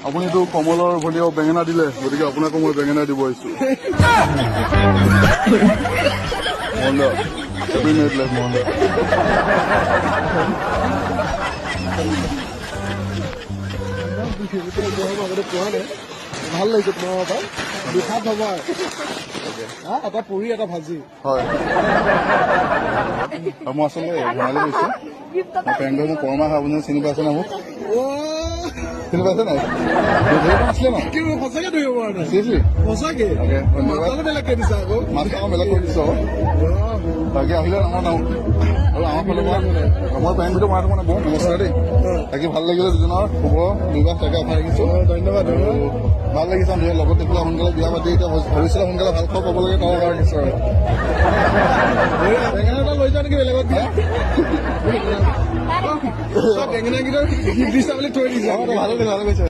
আপুনিতো কমলৰ ভনীয়েও বেঙেনা দিলে, গতিকে আপোনাকো মই বেঙেনা দিব আহিছো। মোহনদা, এভৰি মেড লাইফ মোহনদা। ভাল লাগিছে তোমাৰ পৰা বিশাদ হবা এটা পুৰি এটা ভাজি হয়। মই আচলতে ধেমালি কৰিছো। মই পেংগৰ মোৰ পৰমা আপুনি চিনি পাইছে না মোক? চিনি পাইছে নাই? আছিলে ন সঁচাকে ধৰিব পৰা নাই সঁচাকে দিছা আকৌ মাছ খাওঁ বেলেগ কৰি দিছো বাকী আহিলে নামৰ নাম আৰু আমাৰ ফালৰ পৰা মই পেং ভিডিঅ' বনাই মানে বহুত নমস্কাৰ দেই। বাকী ভাল লাগিলে দুজনৰ শুভ বিবাহ তাকে আশা ৰাখিছো। ধন্যবাদ। ভাল লাগিছে দুজনৰ লগত দেখিলে সোনকালে বিয়া পাতি এতিয়া ভৱিষ্যতে সোনকালে ভাল খবৰ পাব লাগে তাৰ কাৰণে নিশ্চয়। বেঙেনা এটা লৈ যোৱা নেকি বেলেগত বেঙেনা কেইটা দিছা বুলি থৈ দিছা। ভালে গৈছে।